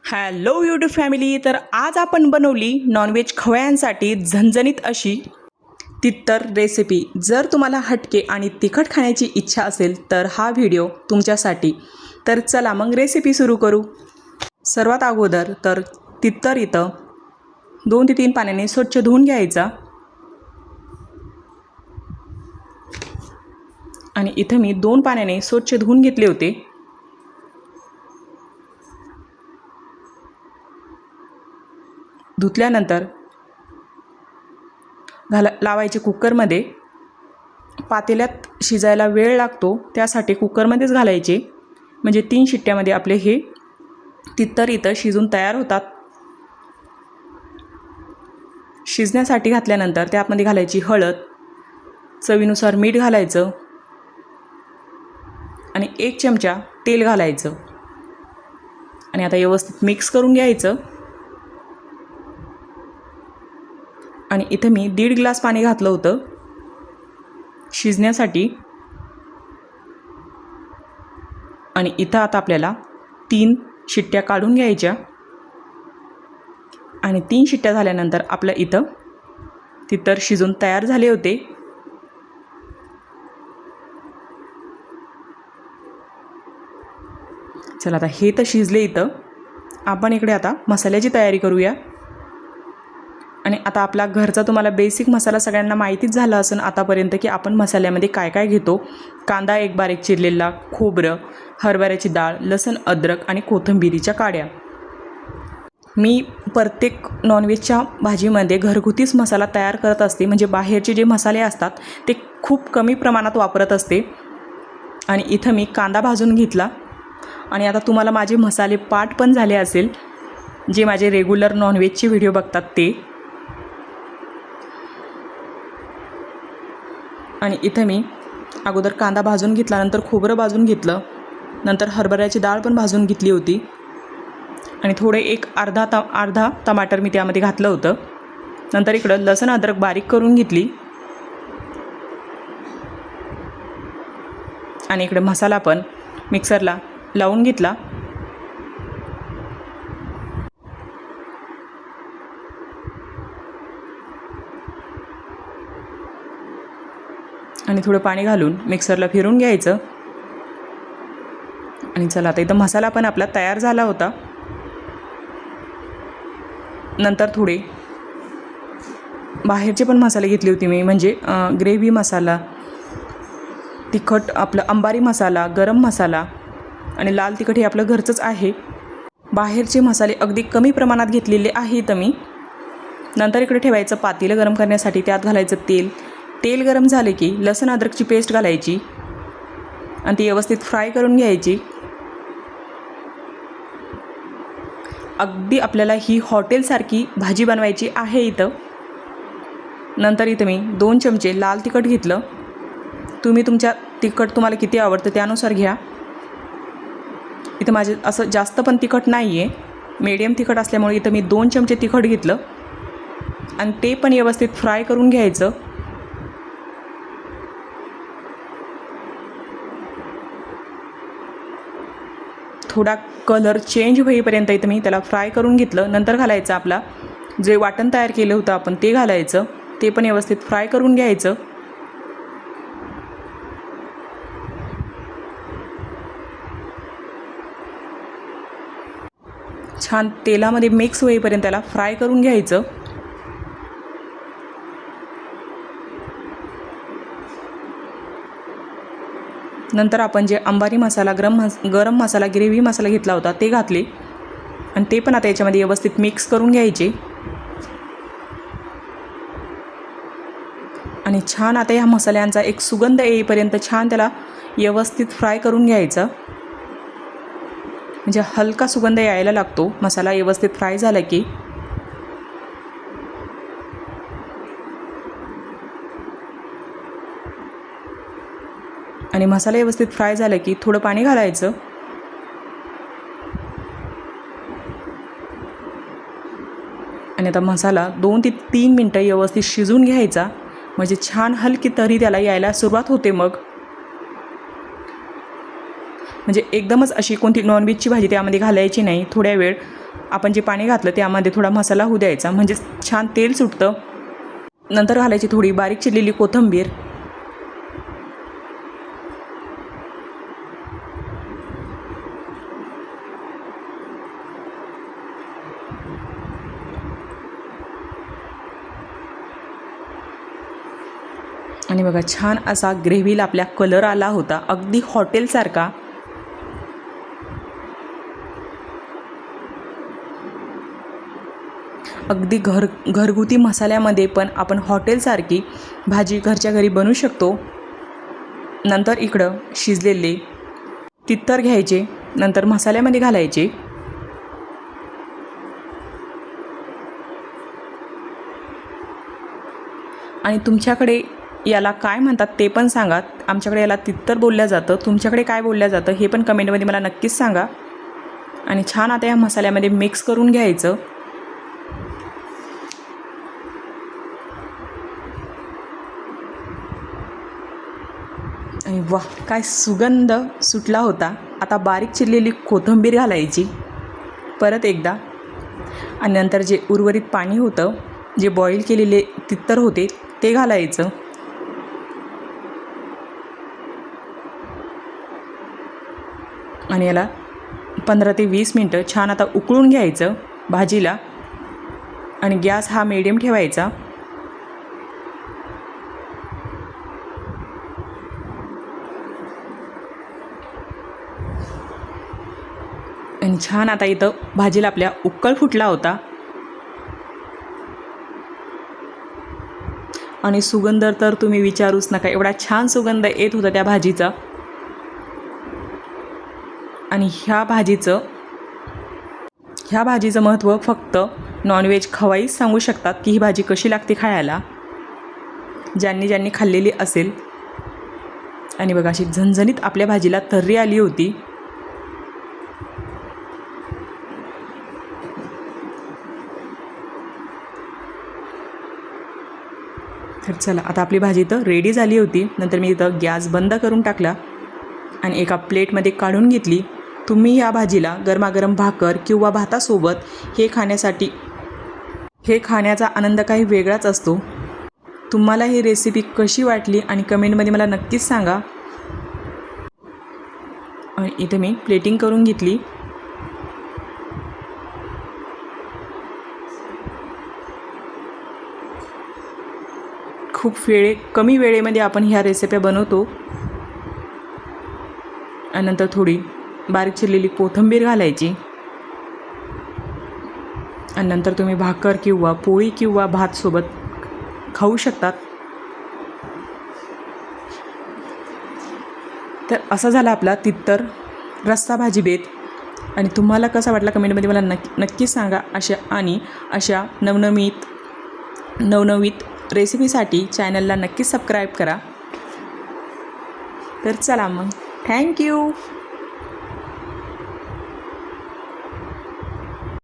Hello YouTube family. तर आज आपण बनवली नॉनव्हेज खवय्यांसाठी झणझणीत अशी तित्तर रेसिपी. जर तुम्हाला हटके आणि तिखट खाण्याची इच्छा असेल तर हा व्हिडिओ तुमच्यासाठी. तर चला मग रेसिपी सुरू करू. सर्वात अगोदर तर तित्तर इथं 2 ते 3 पाण्याने स्वच्छ धुवून घ्यायचा. आणि इथं मी 2 पाण्याने स्वच्छ धुवून घेतले होते. धुतल्यानंतर लावायचे कुकरमध्ये. पातेल्यात शिजायला वेळ लागतो त्यासाठी कुकरमध्येच घालायचे, म्हणजे 3 शिट्ट्यामध्ये आपले हे तित्तर इथं शिजून तयार होतात. शिजण्यासाठी घातल्यानंतर त्यामध्ये घालायची हळद, चवीनुसार मीठ घालायचं आणि 1 चमचा तेल घालायचं. आणि आता व्यवस्थित मिक्स करून घ्यायचं. आणि इथं मी 1.5 ग्लास पाणी घातलं होतं शिजण्यासाठी. आणि इथं आता आपल्याला 3 शिट्ट्या काढून घ्यायच्या. आणि 3 शिट्ट्या झाल्यानंतर आपलं इथं तित्तर शिजून तयार झाले होते. चला आता हे तर शिजले. इथं आपण इकडे आता मसाल्याची तयारी करूया. आणि आता आपला घरचा तुम्हाला बेसिक मसाला सगळ्यांना माहितीच झाला असेल आतापर्यंत की आपण मसाल्यामध्ये काय काय घेतो. कांदा 1 बारीक चिरलेला, खोबरं, हरभऱ्याची डाळ, लसूण, अद्रक आणि कोथिंबीरीच्या काड्या. मी प्रत्येक नॉनव्हेजच्या भाजीमध्ये घरगुतीच मसाला तयार करत असते, म्हणजे बाहेरचे जे मसाले असतात ते खूप कमी प्रमाणात वापरत असते. आणि इथं मी कांदा भाजून घेतला. आणि आता तुम्हाला माझे मसाले पाठ पण झाले असेल, जे माझे रेग्युलर नॉनव्हेजचे व्हिडिओ बघतात ते. आणि इथं मी अगोदर कांदा भाजून घेतला, नंतर खोबरं भाजून घेतलं, नंतर हरभऱ्याची डाळ पण भाजून घेतली होती. आणि थोडे अर्धा टमाटर मी त्यामध्ये घातलं होतं. नंतर इकडं लसूण अद्रक बारीक करून घेतली. आणि इकडे मसाला पण मिक्सरला लावून घेतला. आणि थोडं पाणी घालून मिक्सरला फिरून घ्यायचं. आणि चला आता इथं मसाला पण आपला तयार झाला होता. नंतर थोडे बाहेरचे पण मसाले घेतले होते मी, म्हणजे ग्रेव्ही मसाला, तिखट आपलं अंबारी मसाला, गरम मसाला आणि लाल तिखट हे आपलं घरचंच आहे. बाहेरचे मसाले अगदी कमी प्रमाणात घेतलेले आहेत मी. नंतर इकडे ठेवायचं पातेलं गरम करण्यासाठी. त्यात घालायचं तेल. तेल गरम झाले की लसूण अद्रकची पेस्ट घालायची आणि ती व्यवस्थित फ्राय करून घ्यायची. अगदी आपल्याला ही हॉटेलसारखी भाजी बनवायची आहे इथं. नंतर इथं मी 2 चमचे लाल तिखट घेतलं. तुम्ही तुमच्या तिखट तुम्हाला किती आवडतं त्यानुसार घ्या. इथं माझे असं जास्त पण तिखट नाही आहे, मीडियम तिखट असल्यामुळे इथं मी 2 चमचे तिखट घेतलं. आणि ते पण व्यवस्थित फ्राय करून घ्यायचं. थोडा कलर चेंज होईपर्यंत इथं मी त्याला फ्राय करून घेतलं. नंतर घालायचं आपला जे वाटण तयार केलं होतं आपण ते घालायचं. ते पण व्यवस्थित फ्राय करून घ्यायचं. छान तेलामध्ये मिक्स होईपर्यंत त्याला फ्राय करून घ्यायचं. नंतर आपण जे अंबारी मसाला, गरम मसाला, ग्रेव्ही मसाला घेतला होता ते घातले. आणि ते पण आता याच्यामध्ये व्यवस्थित मिक्स करून घ्यायचे. आणि छान आता ह्या मसाल्यांचा एक सुगंध येईपर्यंत छान त्याला व्यवस्थित फ्राय करून घ्यायचं, म्हणजे हलका सुगंध यायला लागतो मसाला व्यवस्थित फ्राय झाला की. आणि मसाला व्यवस्थित फ्राय झाला की थोडं पाणी घालायचं. आणि आता मसाला 2 ते 3 मिनटं व्यवस्थित शिजून घ्यायचा, म्हणजे छान हलकी तरी त्याला यायला सुरुवात होते. मग म्हणजे एकदमच अशी कोणती नॉनव्हेजची भाजी त्यामध्ये घालायची नाही. थोड्या वेळ आपण जे पाणी घातलं त्यामध्ये थोडा मसाला होऊ द्यायचा, म्हणजे छान तेल सुटतं. नंतर घालायची थोडी बारीक चिरलेली कोथिंबीर. आणि बघा छान असा ग्रेव्हीला आपल्या कलर आला होता, अगदी हॉटेलसारखा. अगदी घरगुती मसाल्यामध्ये पण आपण हॉटेलसारखी भाजी घरच्या घरी बनवू शकतो. नंतर इकडं शिजलेले तित्तर घ्यायचे, नंतर मसाल्यामध्ये घालायचे. आणि तुमच्याकडे याला काय म्हणतात ते पण सांगा. आमच्याकडे याला तित्तर बोललं जातं, तुमच्याकडे काय बोललं जातं हे पण कमेंटमध्ये मला नक्कीच सांगा. आणि छान आता या मसाल्यामध्ये मिक्स करून घ्यायचं. आणि वाह, काय सुगंध सुटला होता. आता बारीक चिरलेली कोथिंबीर घालायची परत एकदा. आणि नंतर जे उर्वरित पाणी होतं, जे बॉईल केलेले तित्तर होते ते घालायचं. आणि याला 15 ते 20 मिनटं छान आता उकळून घ्यायचं भाजीला. आणि गॅस हा मीडियम ठेवायचा. आणि छान आता इथं भाजीला आपल्या उकळ फुटला होता. आणि सुगंध तर तुम्ही विचारूच नका, एवढा छान सुगंध येत होता त्या भाजीचा. आणि ह्या भाजीचं महत्त्व फक्त नॉनव्हेज खवाईच सांगू शकतात की ही भाजी कशी लागते खायला, ज्यांनी खाल्लेली असेल. आणि बघा अशी झणझणीत आपल्या भाजीला तर्री आली होती. तर चला, आता आपली भाजी तर रेडी झाली होती. नंतर मी इथं गॅस बंद करून टाकला आणि एका प्लेटमध्ये काढून घेतली. तुम्ही या भाजीला गरमागरम भाकर किंवा भातासोबत हे खाण्याचा आनंद काही वेगळाच असतो. तुम्हाला ही रेसिपी कशी वाटली आणि कमेंटमध्ये मला नक्कीच सांगा. आणि इथे मी प्लेटिंग करून घेतली. खूप कमी वेळेमध्ये आपण ह्या रेसिपी बनवतो. आणि नंतर थोडी बारीक चिरलेली कोथिंबीर घालायची. आणि नंतर तुम्ही भाकर किंवा पोळी किंवा भात सोबत खाऊ शकतात. तर असा झाला आपला तित्तर रस्सा भाजी बेत. आणि तुम्हाला कसा वाटला कमेंटमध्ये मला नक्कीच सांगा. अशा नवनवीत रेसिपीसाठी चॅनलला नक्कीच सबस्क्राईब करा. तर चला मग, थँक्यू.